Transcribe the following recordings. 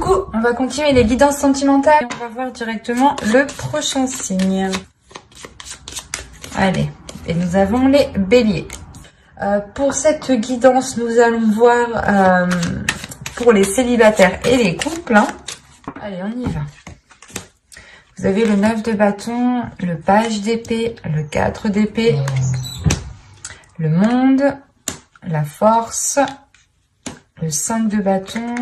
coup, on va continuer les guidances sentimentales. On va voir directement le prochain signe. Allez, et nous avons les béliers. Pour cette guidance, nous allons voir pour les célibataires et les couples. Hein. Allez, on y va. Vous avez le 9 de bâton, le page d'épée, le 4 d'épée, le monde, la force, le 5 de bâton,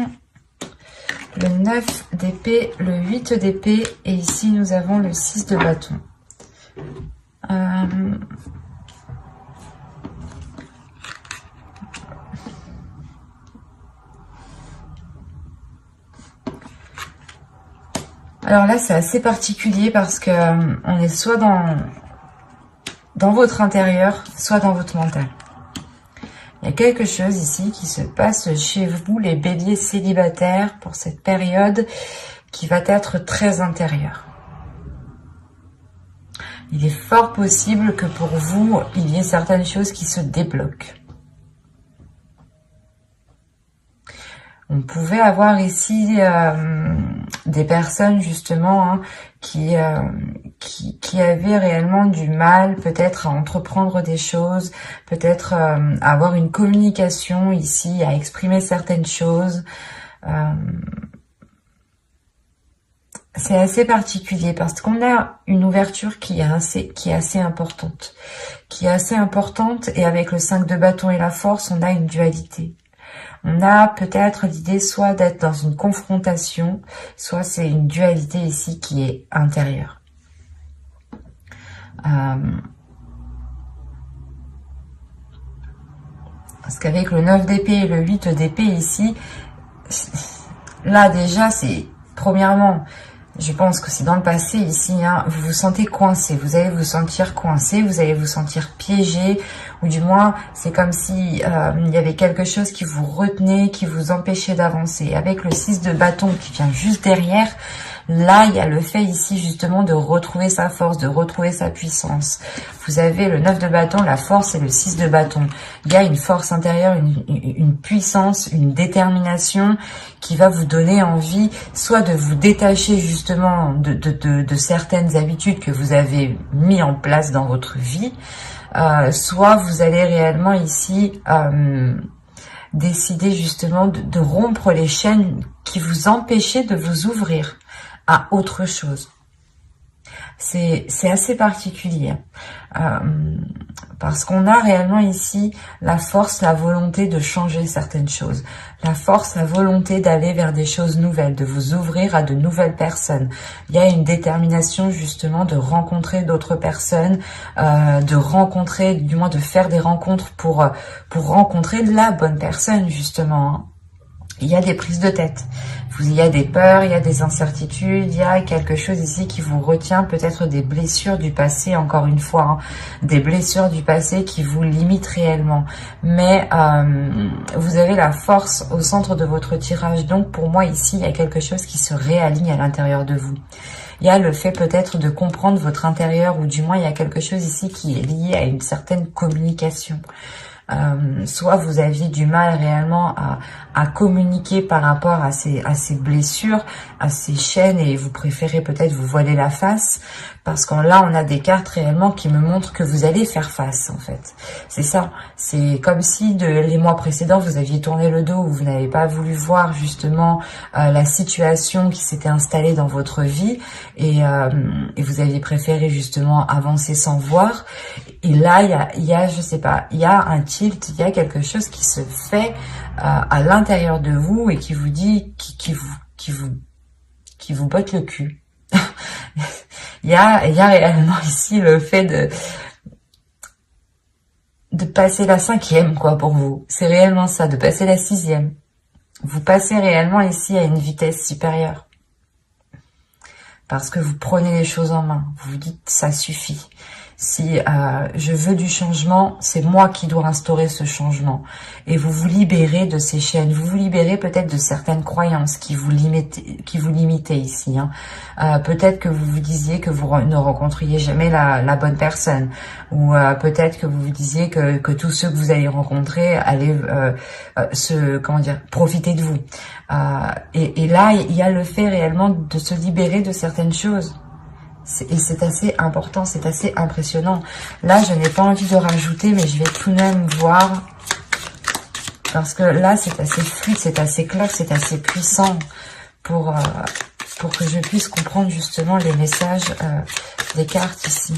le 9 d'épée, le 8 d'épée et ici nous avons le 6 de bâton. Alors là, c'est assez particulier parce que on est soit dans votre intérieur, soit dans votre mental. Il y a quelque chose ici qui se passe chez vous, les béliers célibataires, pour cette période qui va être très intérieure. Il est fort possible que pour vous, il y ait certaines choses qui se débloquent. On pouvait avoir ici des personnes justement hein, qui avaient réellement du mal peut-être à entreprendre des choses, peut-être à avoir une communication ici, à exprimer certaines choses. C'est assez particulier parce qu'on a une ouverture qui est assez importante. Et avec le 5 de bâton et la force, on a une dualité. On a peut-être l'idée soit d'être dans une confrontation, soit c'est une dualité ici qui est intérieure. Parce qu'avec le 9 d'épée et le 8 d'épée ici, là déjà c'est, premièrement, je pense que c'est dans le passé ici, hein, vous vous sentez coincé, vous allez vous sentir coincé, vous allez vous sentir piégé, ou du moins c'est comme si il y avait quelque chose qui vous retenait, qui vous empêchait d'avancer. Avec le 6 de bâton qui vient juste derrière, là il y a le fait ici justement de retrouver sa force, de retrouver sa puissance. Vous avez le 9 de bâton, la force et le 6 de bâton. Il y a une force intérieure, une puissance, une détermination qui va vous donner envie soit de vous détacher justement de certaines habitudes que vous avez mis en place dans votre vie, soit vous allez réellement ici décider justement de rompre les chaînes qui vous empêchaient de vous ouvrir à autre chose. C'est assez particulier parce qu'on a réellement ici la force, la volonté de changer certaines choses, la force, la volonté d'aller vers des choses nouvelles, de vous ouvrir à de nouvelles personnes. Il y a une détermination justement de rencontrer d'autres personnes, de rencontrer, du moins de faire des rencontres pour rencontrer la bonne personne justement. Hein. Il y a des prises de tête. Il y a des peurs, il y a des incertitudes, il y a quelque chose ici qui vous retient, peut-être des blessures du passé, encore une fois, hein, des blessures du passé qui vous limitent réellement. Mais vous avez la force au centre de votre tirage. Donc pour moi ici, il y a quelque chose qui se réaligne à l'intérieur de vous. Il y a le fait peut-être de comprendre votre intérieur, ou du moins il y a quelque chose ici qui est lié à une certaine communication. Soit vous aviez du mal réellement à communiquer par rapport à ces blessures, à ces chaînes, et vous préférez peut-être vous voiler la face, parce que là on a des cartes réellement qui me montrent que vous allez faire face en fait. C'est ça, c'est comme si les mois précédents vous aviez tourné le dos, ou vous n'avez pas voulu voir justement la situation qui s'était installée dans votre vie, et vous aviez préféré justement avancer sans voir. Et là il y a je sais pas, il y a un tilt, il y a quelque chose qui se fait à l'intérieur de vous et qui vous dit, qui vous botte le cul. il y a réellement ici le fait de passer la 5e quoi pour vous. C'est réellement ça, de passer la 6e. Vous passez réellement ici à une vitesse supérieure. Parce que vous prenez les choses en main. Vous vous dites ça suffit. Si je veux du changement, c'est moi qui dois instaurer ce changement. Et vous vous libérez de ces chaînes, vous vous libérez peut-être de certaines croyances qui vous limitaient ici. Hein. Peut-être que vous vous disiez que vous ne rencontriez jamais la bonne personne. Ou peut-être que vous vous disiez que tous ceux que vous allez rencontrer allaient profiter de vous. Et là, il y a le fait réellement de se libérer de certaines choses. Et c'est assez important, c'est assez impressionnant. Là, je n'ai pas envie de rajouter, mais je vais tout de même voir. Parce que là, c'est assez fluide, c'est assez clair, c'est assez puissant pour que je puisse comprendre justement les messages des cartes ici.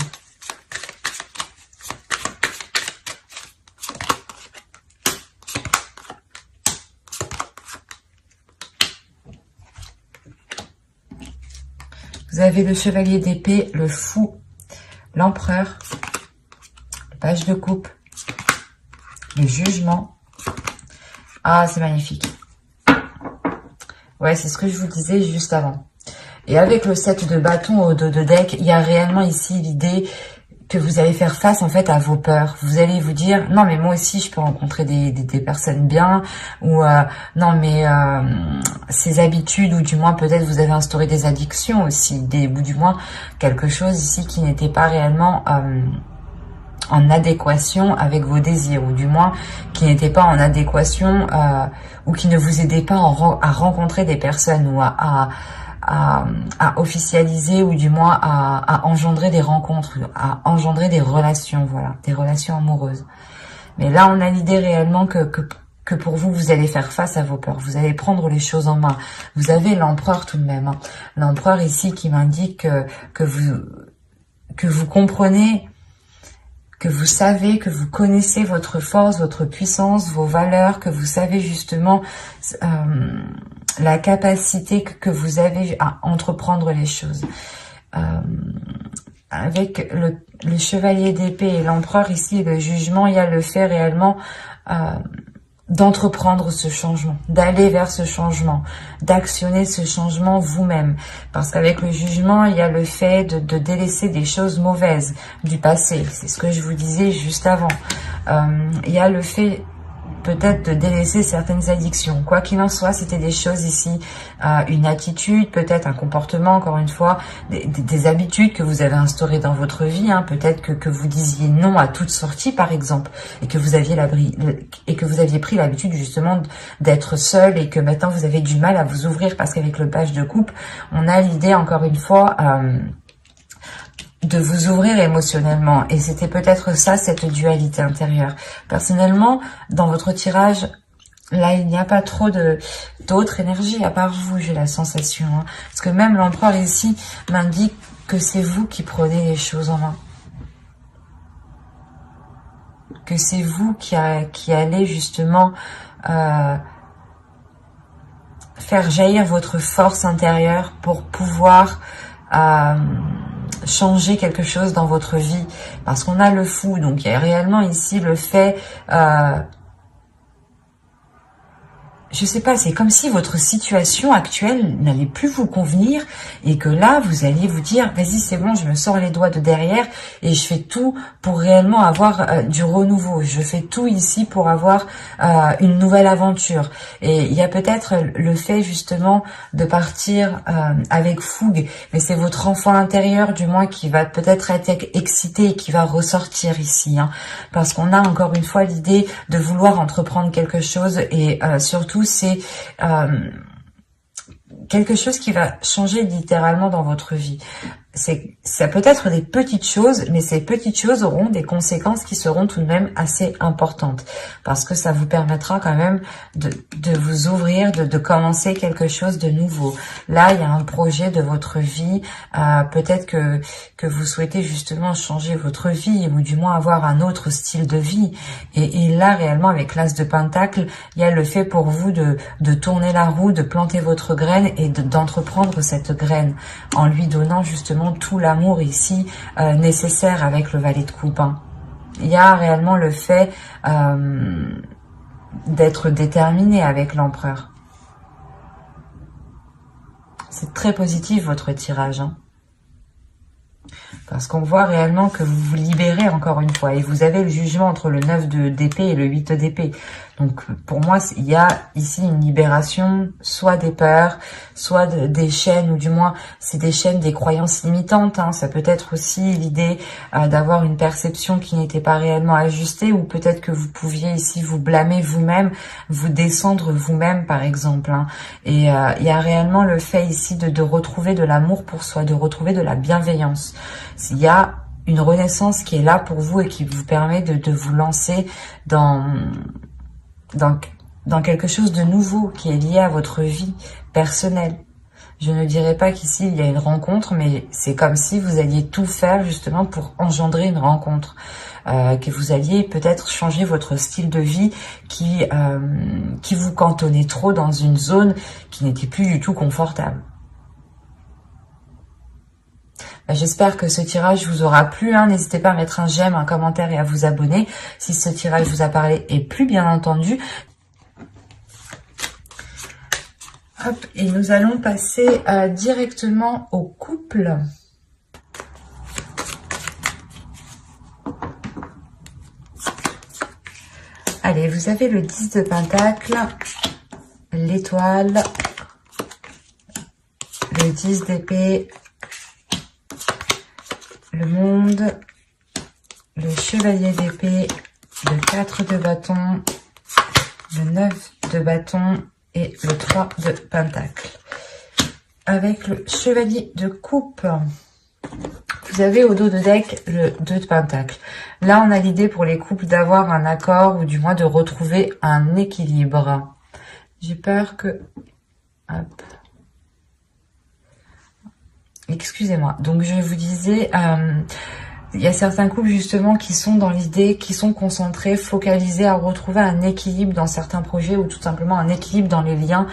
Vous avez le chevalier d'épée, le fou, l'empereur, le page de coupe, le jugement. Ah, c'est magnifique. Ouais, c'est ce que je vous disais juste avant. Et avec le 7 de bâton au dos de deck, il y a réellement ici l'idée que vous allez faire face en fait à vos peurs. Vous allez vous dire non mais moi aussi je peux rencontrer des personnes bien, ou non mais ces habitudes, ou du moins peut-être vous avez instauré des addictions aussi, ou du moins quelque chose ici qui n'était pas réellement en adéquation avec vos désirs, ou du moins qui n'était pas en adéquation ou qui ne vous aidait pas à rencontrer des personnes, ou à officialiser, ou du moins à engendrer des rencontres, à engendrer des relations, voilà, des relations amoureuses. Mais là, on a l'idée réellement que pour vous, vous allez faire face à vos peurs, vous allez prendre les choses en main. Vous avez l'empereur tout de même, hein. L'empereur ici qui m'indique que vous comprenez, que vous savez, que vous connaissez votre force, votre puissance, vos valeurs, que vous savez justement la capacité que vous avez à entreprendre les choses. Avec le chevalier d'épée et l'empereur ici, le jugement, il y a le fait réellement d'entreprendre ce changement, d'aller vers ce changement, d'actionner ce changement vous-même. Parce qu'avec le jugement, il y a le fait de délaisser des choses mauvaises du passé. C'est ce que je vous disais juste avant. Il y a le fait peut-être de délaisser certaines addictions. Quoi qu'il en soit, c'était des choses ici, une attitude, peut-être un comportement, encore une fois, des habitudes que vous avez instaurées dans votre vie. Hein. Peut-être que vous disiez non à toute sortie, par exemple, et que vous aviez pris l'habitude justement d'être seul, et que maintenant vous avez du mal à vous ouvrir, parce qu'avec le page de coupe, on a l'idée, encore une fois, de vous ouvrir émotionnellement. Et c'était peut-être ça, cette dualité intérieure. Personnellement, dans votre tirage, là, il n'y a pas trop d'autres énergies à part vous, j'ai la sensation. Hein. Parce que même l'empereur ici m'indique que c'est vous qui prenez les choses en main. Que c'est vous qui allez justement faire jaillir votre force intérieure pour pouvoir changer quelque chose dans votre vie, parce qu'on a le fou, donc il y a réellement ici le fait je sais pas, c'est comme si votre situation actuelle n'allait plus vous convenir, et que là, vous alliez vous dire, vas-y, c'est bon, je me sors les doigts de derrière et je fais tout pour réellement avoir du renouveau. Je fais tout ici pour avoir une nouvelle aventure. Et il y a peut-être le fait justement de partir avec fougue, mais c'est votre enfant intérieur, du moins, qui va peut-être être excité et qui va ressortir ici. Hein, parce qu'on a encore une fois l'idée de vouloir entreprendre quelque chose, et surtout, c'est quelque chose qui va changer littéralement dans votre vie. Ça peut être des petites choses, mais ces petites choses auront des conséquences qui seront tout de même assez importantes, parce que ça vous permettra quand même de vous ouvrir, de commencer quelque chose de nouveau. Là, il y a un projet de votre vie, peut-être que vous souhaitez justement changer votre vie, ou du moins avoir un autre style de vie. Et là, réellement, avec l'As de Pentacle, il y a le fait pour vous de tourner la roue, de planter votre graine, et d'entreprendre cette graine, en lui donnant justement tout l'amour ici nécessaire avec le valet de coupe. Hein. Il y a réellement le fait d'être déterminé avec l'empereur. C'est très positif votre tirage. Hein. Parce qu'on voit réellement que vous vous libérez encore une fois. Et vous avez le jugement entre le 9 d'épée et le 8 d'épée. Donc pour moi, il y a ici une libération, soit des peurs, soit des chaînes, ou du moins c'est des chaînes, des croyances limitantes. Hein. Ça peut être aussi l'idée d'avoir une perception qui n'était pas réellement ajustée, ou peut-être que vous pouviez ici vous blâmer vous-même, vous descendre vous-même par exemple. Hein. Et il y a réellement le fait ici de retrouver de l'amour pour soi, de retrouver de la bienveillance. Il y a une renaissance qui est là pour vous et qui vous permet de vous lancer dans quelque chose de nouveau qui est lié à votre vie personnelle. Je ne dirais pas qu'ici il y a une rencontre, mais c'est comme si vous alliez tout faire justement pour engendrer une rencontre. Que vous alliez peut-être changer votre style de vie qui vous cantonnait trop dans une zone qui n'était plus du tout confortable. J'espère que ce tirage vous aura plu. Hein. N'hésitez pas à mettre un j'aime, un commentaire et à vous abonner si ce tirage vous a parlé et plu, bien entendu. Hop, et nous allons passer directement au couple. Allez, vous avez le 10 de Pentacle, l'étoile, le 10 d'épée, le monde, le chevalier d'épée, le 4 de bâton, le 9 de bâton et le 3 de pentacle. Avec le chevalier de coupe, vous avez au dos de deck le 2 de pentacle. Là, on a l'idée pour les couples d'avoir un accord, ou du moins de retrouver un équilibre. J'ai peur que... Hop. Excusez-moi. Donc, je vous disais... il y a certains couples justement qui sont dans l'idée, qui sont concentrés, focalisés à retrouver un équilibre dans certains projets, ou tout simplement un équilibre dans les liens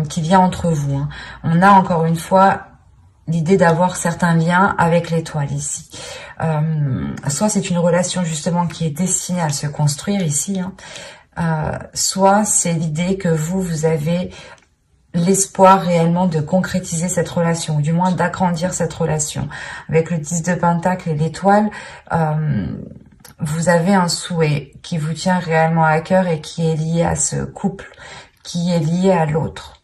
qui vient entre vous. Hein. On a encore une fois l'idée d'avoir certains liens avec l'étoile ici. Soit c'est une relation justement qui est destinée à se construire ici, hein. Soit c'est l'idée que vous avez l'espoir réellement de concrétiser cette relation, ou du moins d'agrandir cette relation. Avec le 10 de Pentacle et l'étoile, vous avez un souhait qui vous tient réellement à cœur et qui est lié à ce couple, qui est lié à l'autre.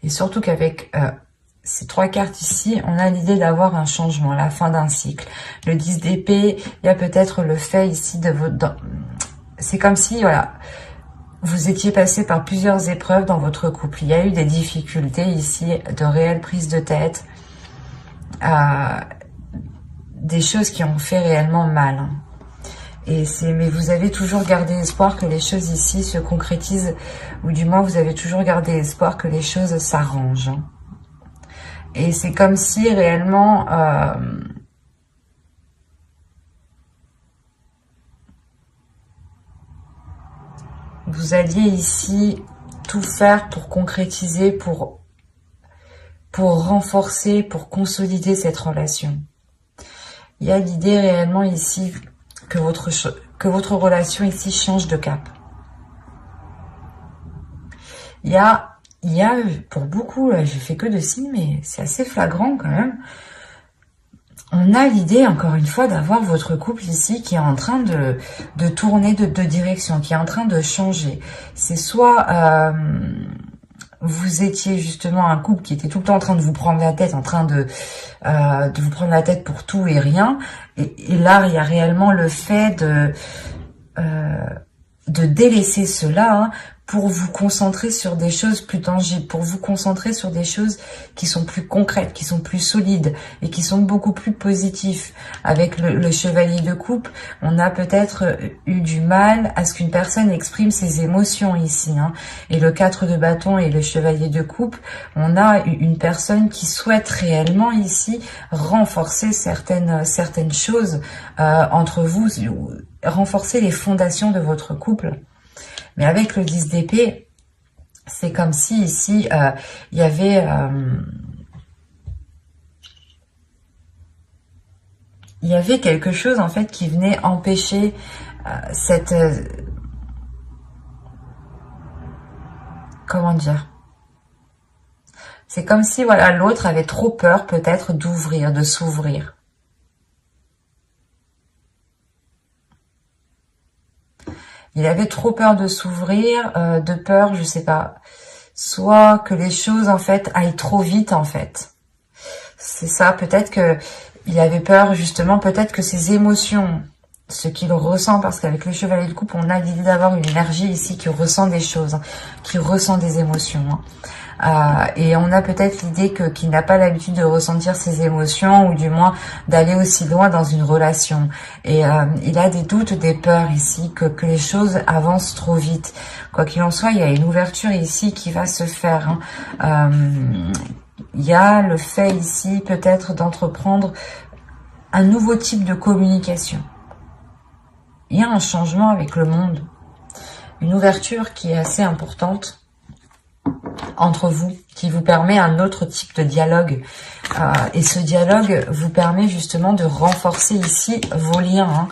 Et surtout qu'avec ces 3 cartes ici, on a l'idée d'avoir un changement, la fin d'un cycle. Le 10 d'épée, il y a peut-être le fait ici de votre... C'est comme si, voilà... Vous étiez passé par plusieurs épreuves dans votre couple. Il y a eu des difficultés ici, de réelles prises de tête, des choses qui ont fait réellement mal. Hein. Mais vous avez toujours gardé espoir que les choses ici se concrétisent, ou du moins vous avez toujours gardé espoir que les choses s'arrangent. Hein. Et c'est comme si réellement... vous alliez ici tout faire pour concrétiser, pour renforcer, pour consolider cette relation. Il y a l'idée réellement ici que votre relation ici change de cap. Il y a pour beaucoup, là, j'ai fait que de signes, mais c'est assez flagrant quand même. On a l'idée, encore une fois, d'avoir votre couple ici qui est en train de tourner de direction, qui est en train de changer. C'est soit vous étiez justement un couple qui était tout le temps en train de vous prendre la tête, en train de vous prendre la tête pour tout et rien. Et là, il y a réellement le fait de délaisser cela, hein, pour vous concentrer sur des choses plus tangibles, pour vous concentrer sur des choses qui sont plus concrètes, qui sont plus solides et qui sont beaucoup plus positifs. Avec le chevalier de coupe, on a peut-être eu du mal à ce qu'une personne exprime ses émotions ici. Hein. Et le 4 de bâton et le chevalier de coupe, on a une personne qui souhaite réellement ici renforcer certaines choses entre vous, renforcer les fondations de votre couple. Mais avec le 10 d'épée, c'est comme si ici, il y avait... il y avait quelque chose en fait qui venait empêcher cette... comment dire? C'est comme si voilà l'autre avait trop peur peut-être d'ouvrir, de s'ouvrir. Il avait trop peur de s'ouvrir, de peur, je sais pas, soit que les choses en fait aillent trop vite en fait. C'est ça, peut-être que il avait peur justement, peut-être que ses émotions, ce qu'il ressent, parce qu'avec le chevalier de coupe, on a l'idée d'avoir une énergie ici qui ressent des choses, hein, qui ressent des émotions. Et on a peut-être l'idée qu'il n'a pas l'habitude de ressentir ses émotions, ou du moins d'aller aussi loin dans une relation. Et il a des doutes, des peurs ici, que les choses avancent trop vite. Quoi qu'il en soit, il y a une ouverture ici qui va se faire. Il y a le fait ici peut-être d'entreprendre un nouveau type de communication. Il y a un changement avec le monde, une ouverture qui est assez importante entre vous, qui vous permet un autre type de dialogue. Et ce dialogue vous permet justement de renforcer ici vos liens.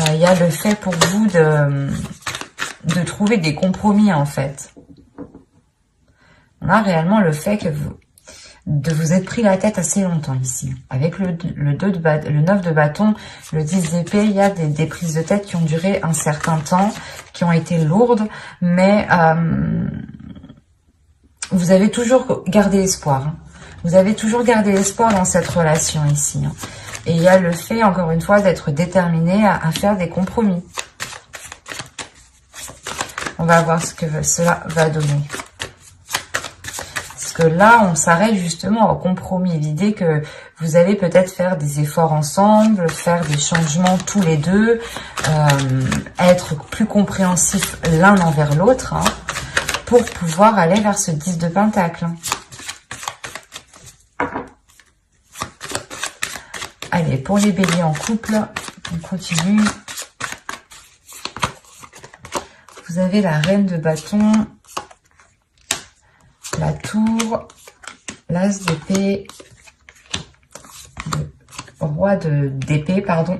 Il y a le fait pour vous de trouver des compromis en fait. On a réellement le fait que vous êtes pris la tête assez longtemps ici. Avec le 9 de bâton, le 10 d'épée, il y a des prises de tête qui ont duré un certain temps, qui ont été lourdes, mais vous avez toujours gardé espoir. Vous avez toujours gardé espoir dans cette relation ici. Et il y a le fait, encore une fois, d'être déterminé à faire des compromis. On va voir ce que cela va donner. Que là, on s'arrête justement au compromis. L'idée que vous allez peut-être faire des efforts ensemble, faire des changements tous les deux, être plus compréhensifs l'un envers l'autre, pour pouvoir aller vers ce 10 de pentacle. Allez, pour les béliers en couple, on continue. Vous avez la reine de bâton, la tour, l'as d'épée, le roi d'épée, pardon,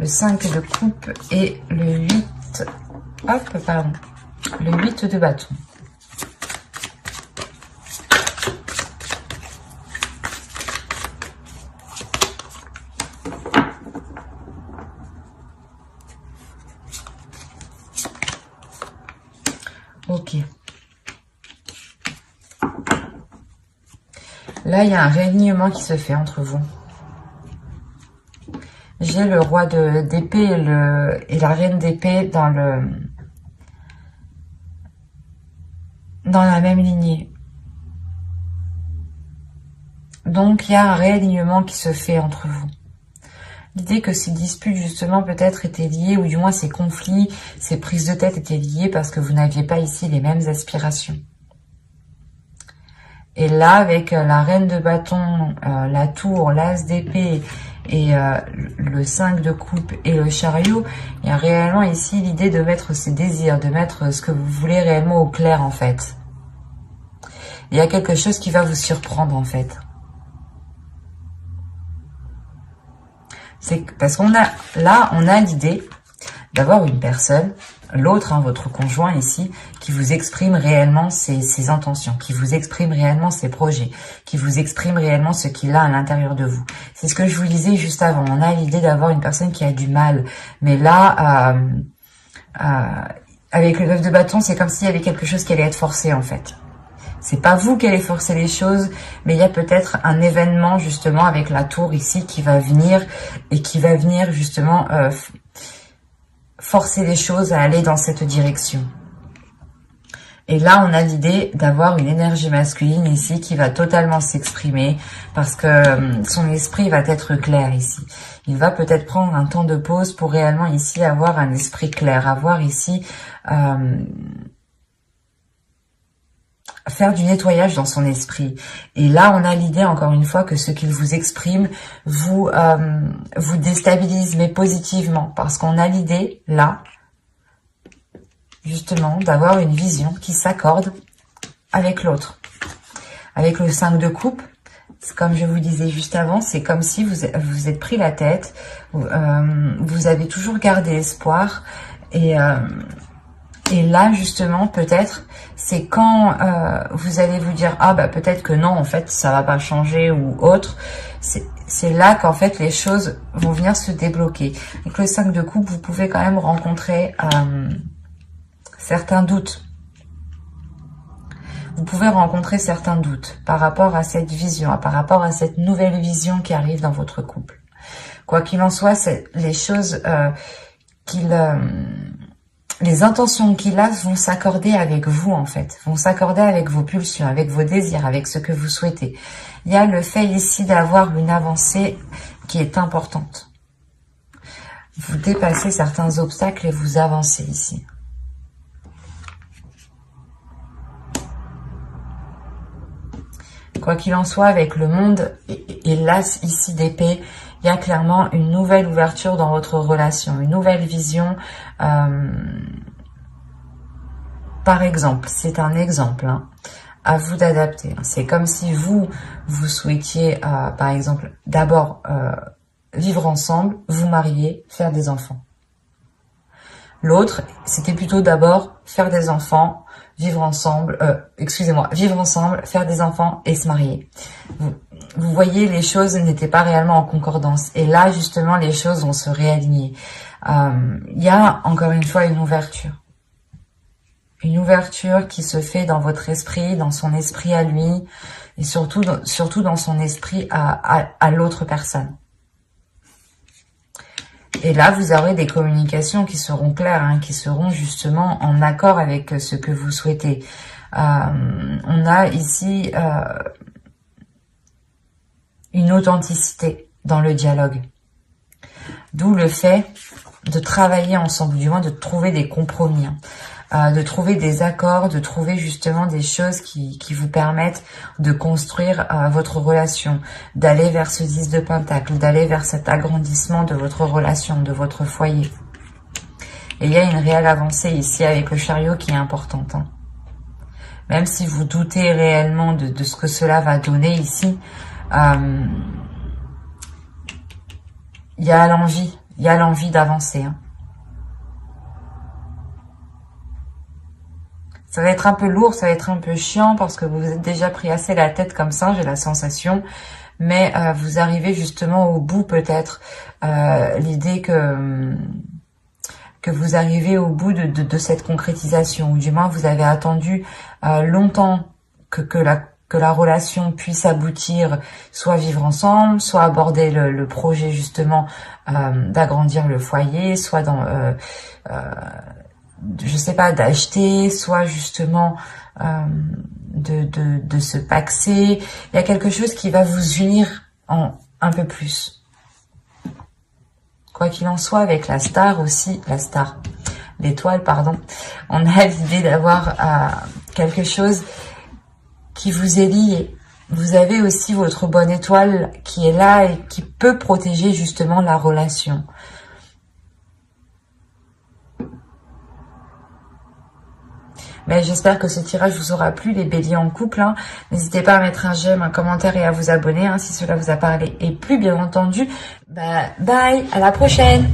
le 5 de coupe et le 8, le 8 de bâton. Ok. Là, il y a un réalignement qui se fait entre vous. J'ai le roi d'épée et la reine d'épée dans la même lignée. Donc, il y a un réalignement qui se fait entre vous. L'idée que ces disputes, justement, peut-être étaient liées, ou du moins ces conflits, ces prises de tête étaient liées parce que vous n'aviez pas ici les mêmes aspirations. Et là, avec la reine de bâton, la tour, l'as d'épée et le 5 de coupe et le chariot, il y a réellement ici l'idée de mettre ses désirs, de mettre ce que vous voulez réellement au clair en fait. Il y a quelque chose qui va vous surprendre en fait. C'est parce qu'on a là, on a l'idée d'avoir une personne, l'autre, votre conjoint ici, qui vous exprime réellement ses intentions, qui vous exprime réellement ses projets, qui vous exprime réellement ce qu'il a à l'intérieur de vous. C'est ce que je vous disais juste avant. On a l'idée d'avoir une personne qui a du mal. Mais là, avec le 9 de bâton, c'est comme s'il y avait quelque chose qui allait être forcé en fait. C'est pas vous qui allez forcer les choses, mais il y a peut-être un événement justement avec la tour ici qui va venir et qui va venir justement forcer les choses à aller dans cette direction. Et là, on a l'idée d'avoir une énergie masculine ici qui va totalement s'exprimer parce que son esprit va être clair ici. Il va peut-être prendre un temps de pause pour réellement ici avoir un esprit clair, avoir ici faire du nettoyage dans son esprit. Et là, on a l'idée, encore une fois, que ce qu'il vous exprime vous déstabilise, mais positivement. Parce qu'on a l'idée, là, justement, d'avoir une vision qui s'accorde avec l'autre. Avec le 5 de coupe, comme je vous disais juste avant, c'est comme si vous êtes pris la tête, vous avez toujours gardé espoir, et là, justement, peut-être, c'est quand vous allez vous dire « Ah, bah peut-être que non, en fait, ça va pas changer » ou autre. C'est là qu'en fait, les choses vont venir se débloquer. Avec le 5 de coupe, vous pouvez quand même rencontrer certains doutes. Vous pouvez rencontrer certains doutes par rapport à cette vision, par rapport à cette nouvelle vision qui arrive dans votre couple. Quoi qu'il en soit, c'est les choses les intentions qu'il a vont s'accorder avec vous en fait, vont s'accorder avec vos pulsions, avec vos désirs, avec ce que vous souhaitez. Il y a le fait ici d'avoir une avancée qui est importante. Vous dépassez certains obstacles et vous avancez ici. Quoi qu'il en soit, avec le monde et l'as ici d'épée, il y a clairement une nouvelle ouverture dans votre relation, une nouvelle vision. Par exemple, c'est un exemple, hein, à vous d'adapter. C'est comme si vous souhaitiez, par exemple, d'abord vivre ensemble, vous marier, faire des enfants. L'autre, c'était plutôt d'abord faire des enfants, vivre ensemble, vivre ensemble, faire des enfants et se marier. Vous voyez, les choses n'étaient pas réellement en concordance. Et là, justement, les choses vont se réaligner. Il y a, encore une fois, une ouverture. Une ouverture qui se fait dans votre esprit, dans son esprit à lui, et surtout dans son esprit à l'autre personne. Et là, vous aurez des communications qui seront claires, hein, qui seront justement en accord avec ce que vous souhaitez. On a ici une authenticité dans le dialogue. D'où le fait de travailler ensemble, du moins de trouver des compromis, hein, de trouver des accords, de trouver justement des choses qui vous permettent de construire votre relation, d'aller vers ce 10 de Pentacle, d'aller vers cet agrandissement de votre relation, de votre foyer. Et il y a une réelle avancée ici avec le chariot qui est importante, hein. Même si vous doutez réellement de ce que cela va donner ici, il y a l'envie d'avancer, hein. Ça va être un peu lourd, ça va être un peu chiant parce que vous vous êtes déjà pris assez la tête comme ça, j'ai la sensation. Mais vous arrivez justement au bout peut-être. L'idée que vous arrivez au bout de cette concrétisation. Ou du moins vous avez attendu longtemps que la relation puisse aboutir, soit vivre ensemble, soit aborder le projet justement d'agrandir le foyer, soit dans... je sais pas, d'acheter, soit justement de se paxer. Il y a quelque chose qui va vous unir un peu plus. Quoi qu'il en soit, avec la star aussi, l'étoile, pardon, on a l'idée d'avoir quelque chose qui vous est lié. Vous avez aussi votre bonne étoile qui est là et qui peut protéger justement la relation. Mais j'espère que ce tirage vous aura plu, les béliers en couple, hein. N'hésitez pas à mettre un j'aime, un commentaire et à vous abonner, hein, si cela vous a parlé et plu, bien entendu. Bah, bye, à la prochaine.